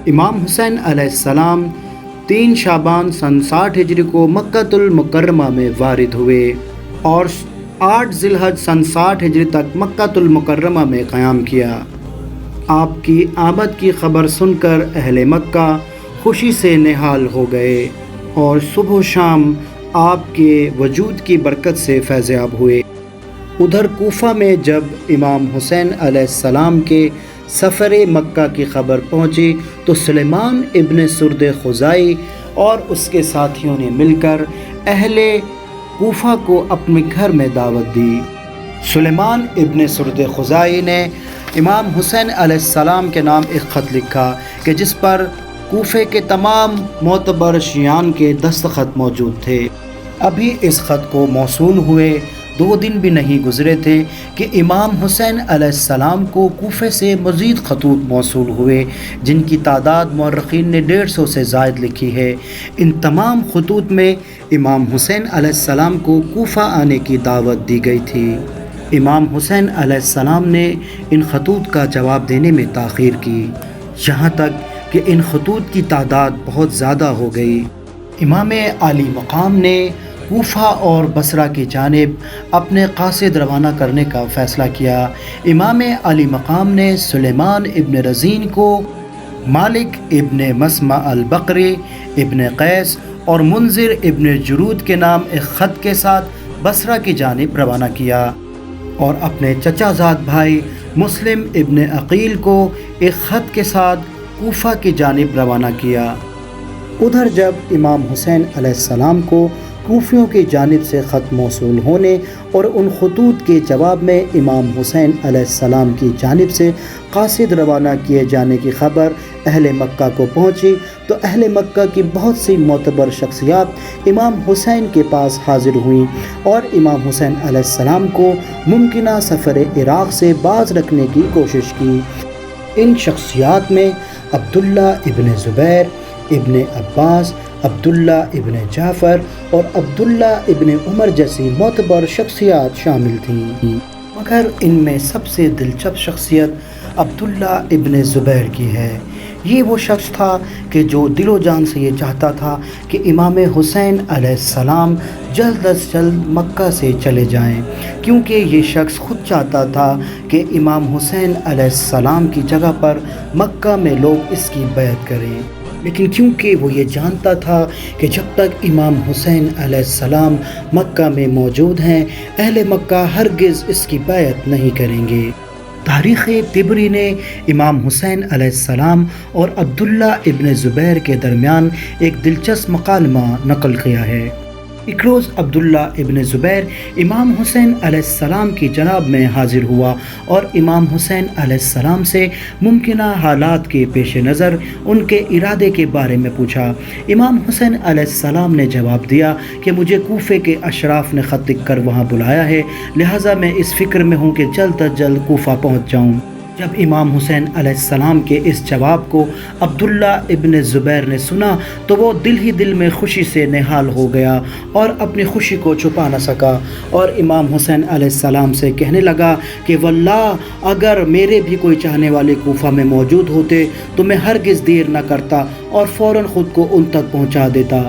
امام حسین علیہ السلام 3 شعبان سن 60 ہجری کو مکۃ المکرمہ میں وارد ہوئے اور 8 ذی الحج سن 60 ہجری تک مکۃ المکرمہ میں قیام کیا۔ آپ کی آمد کی خبر سن کر اہل مکہ خوشی سے نہال ہو گئے اور صبح و شام آپ کے وجود کی برکت سے فیض یاب ہوئے۔ ادھر کوفہ میں جب امام حسین علیہ السلام کے سفر مکہ کی خبر پہنچی تو سلیمان ابن سرد خزائی اور اس کے ساتھیوں نے مل کر اہل کوفہ کو اپنے گھر میں دعوت دی۔ سلیمان ابن سرد خزائی نے امام حسین علیہ السلام کے نام ایک خط لکھا کہ جس پر کوفے کے تمام معتبر شیعان کے دستخط موجود تھے۔ ابھی اس خط کو موصول ہوئے 2 دن بھی نہیں گزرے تھے کہ امام حسین علیہ السلام کو کوفے سے مزید خطوط موصول ہوئے جن کی تعداد مورخین نے 150 سے زائد لکھی ہے۔ ان تمام خطوط میں امام حسین علیہ السلام کو کوفہ آنے کی دعوت دی گئی تھی۔ امام حسین علیہ السلام نے ان خطوط کا جواب دینے میں تاخیر کی، یہاں تک کہ ان خطوط کی تعداد بہت زیادہ ہو گئی۔ امام عالی مقام نے کوفہ اور بصرہ کی جانب اپنے قاصد روانہ کرنے کا فیصلہ کیا۔ امام عالی مقام نے سلیمان ابن رزین کو مالک ابن مسمع البقری ابن قیس اور منذر ابن جرود کے نام ایک خط کے ساتھ بصرہ کی جانب روانہ کیا اور اپنے چچا زاد بھائی مسلم ابن عقیل کو ایک خط کے ساتھ کوفہ کی جانب روانہ کیا۔ ادھر جب امام حسین علیہ السلام کو کوفیوں کی جانب سے خط موصول ہونے اور ان خطوط کے جواب میں امام حسین علیہ السلام کی جانب سے قاصد روانہ کیے جانے کی خبر اہل مکہ کو پہنچی تو اہل مکہ کی بہت سی معتبر شخصیات امام حسین کے پاس حاضر ہوئیں اور امام حسین علیہ السلام کو ممکنہ سفر عراق سے باز رکھنے کی کوشش کی۔ ان شخصیات میں عبداللہ ابن زبیر، ابن عباس، عبداللہ ابن جعفر اور عبداللہ ابن عمر جیسی معتبر شخصیات شامل تھیں، مگر ان میں سب سے دلچسپ شخصیت عبداللہ ابن زبیر کی ہے۔ یہ وہ شخص تھا کہ جو دل و جان سے یہ چاہتا تھا کہ امام حسین علیہ السلام جلد از جلد مکہ سے چلے جائیں، کیونکہ یہ شخص خود چاہتا تھا کہ امام حسین علیہ السلام کی جگہ پر مکہ میں لوگ اس کی بیعت کریں، لیکن کیونکہ وہ یہ جانتا تھا کہ جب تک امام حسین علیہ السلام مکہ میں موجود ہیں اہل مکہ ہرگز اس کی بیعت نہیں کریں گے۔ تاریخ طبری نے امام حسین علیہ السلام اور عبداللہ ابن زبیر کے درمیان ایک دلچسپ مکالمہ نقل کیا ہے۔ ایک روز عبداللہ ابن زبیر امام حسین علیہ السلام کی جناب میں حاضر ہوا اور امام حسین علیہ السلام سے ممکنہ حالات کے پیش نظر ان کے ارادے کے بارے میں پوچھا۔ امام حسین علیہ السلام نے جواب دیا کہ مجھے کوفے کے اشراف نے خط لکھ کر وہاں بلایا ہے، لہٰذا میں اس فکر میں ہوں کہ جلد از جلد کوفہ پہنچ جاؤں۔ جب امام حسین علیہ السلام کے اس جواب کو عبداللہ ابن زبیر نے سنا تو وہ دل ہی دل میں خوشی سے نہال ہو گیا اور اپنی خوشی کو چھپا نہ سکا اور امام حسین علیہ السلام سے کہنے لگا کہ واللہ اگر میرے بھی کوئی چاہنے والے کوفہ میں موجود ہوتے تو میں ہرگز دیر نہ کرتا اور فوراً خود کو ان تک پہنچا دیتا،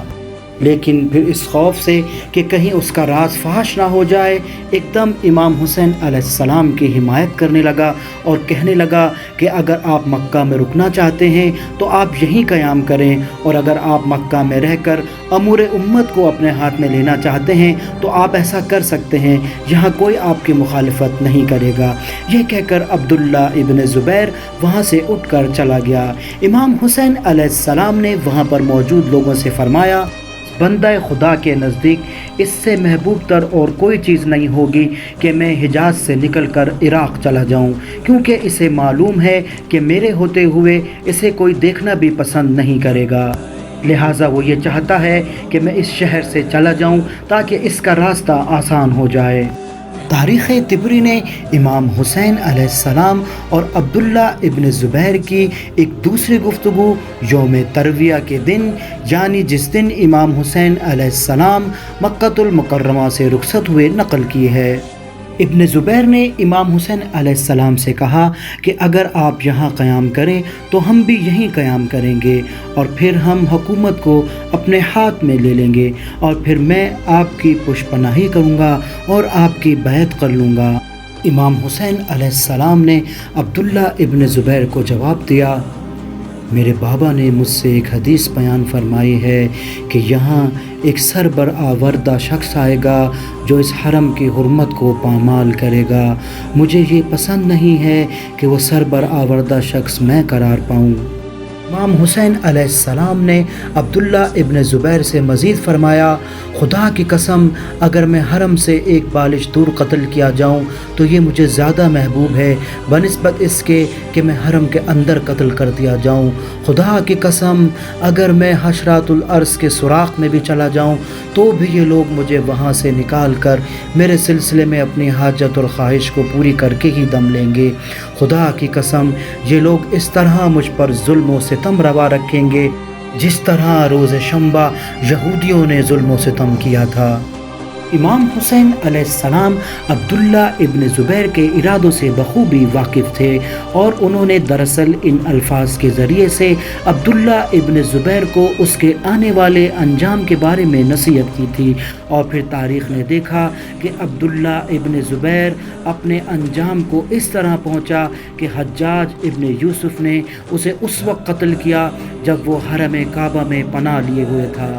لیکن پھر اس خوف سے کہ کہیں اس کا راز فحش نہ ہو جائے ایک دم امام حسین علیہ السلام کی حمایت کرنے لگا اور کہنے لگا کہ اگر آپ مکہ میں رکنا چاہتے ہیں تو آپ یہیں قیام کریں، اور اگر آپ مکہ میں رہ کر امور امت کو اپنے ہاتھ میں لینا چاہتے ہیں تو آپ ایسا کر سکتے ہیں، یہاں کوئی آپ کی مخالفت نہیں کرے گا۔ یہ کہہ کر عبداللہ ابن زبیر وہاں سے اٹھ کر چلا گیا۔ امام حسین علیہ السلام نے وہاں پر موجود لوگوں سے فرمایا، بندہ خدا کے نزدیک اس سے محبوب تر اور کوئی چیز نہیں ہوگی کہ میں حجاز سے نکل کر عراق چلا جاؤں، کیونکہ اسے معلوم ہے کہ میرے ہوتے ہوئے اسے کوئی دیکھنا بھی پسند نہیں کرے گا، لہٰذا وہ یہ چاہتا ہے کہ میں اس شہر سے چلا جاؤں تاکہ اس کا راستہ آسان ہو جائے۔ تاریخ طبری نے امام حسین علیہ السلام اور عبداللہ ابن زبیر کی ایک دوسری گفتگو یوم ترویہ کے دن، یعنی جس دن امام حسین علیہ السلام مکہ المکرمہ سے رخصت ہوئے، نقل کی ہے۔ ابن زبیر نے امام حسین علیہ السلام سے کہا کہ اگر آپ یہاں قیام کریں تو ہم بھی یہیں قیام کریں گے، اور پھر ہم حکومت کو اپنے ہاتھ میں لے لیں گے، اور پھر میں آپ کی پشت پناہی کروں گا اور آپ کی بیعت کر لوں گا۔ امام حسین علیہ السلام نے عبداللہ ابن زبیر کو جواب دیا، میرے بابا نے مجھ سے ایک حدیث بیان فرمائی ہے کہ یہاں ایک سربرآوردہ شخص آئے گا جو اس حرم کی حرمت کو پامال کرے گا۔ مجھے یہ پسند نہیں ہے کہ وہ سربرآوردہ شخص میں قرار پاؤں۔ امام حسین علیہ السلام نے عبداللہ ابن زبیر سے مزید فرمایا، خدا کی قسم اگر میں حرم سے ایک بالش دور قتل کیا جاؤں تو یہ مجھے زیادہ محبوب ہے بنسبت اس کے کہ میں حرم کے اندر قتل کر دیا جاؤں۔ خدا کی قسم اگر میں حشرات الارض کے سوراخ میں بھی چلا جاؤں تو بھی یہ لوگ مجھے وہاں سے نکال کر میرے سلسلے میں اپنی حاجت اور خواہش کو پوری کر کے ہی دم لیں گے۔ خدا کی قسم یہ لوگ اس طرح مجھ پر ظلم و ستم روا رکھیں گے جس طرح روز شنبہ یہودیوں نے ظلم و ستم کیا تھا۔ امام حسین علیہ السلام عبداللہ ابن زبیر کے ارادوں سے بخوبی واقف تھے، اور انہوں نے دراصل ان الفاظ کے ذریعے سے عبداللہ ابن زبیر کو اس کے آنے والے انجام کے بارے میں نصیحت کی تھی، اور پھر تاریخ نے دیکھا کہ عبداللہ ابن زبیر اپنے انجام کو اس طرح پہنچا کہ حجاج ابن یوسف نے اسے اس وقت قتل کیا جب وہ حرم کعبہ میں پناہ لیے ہوئے تھا۔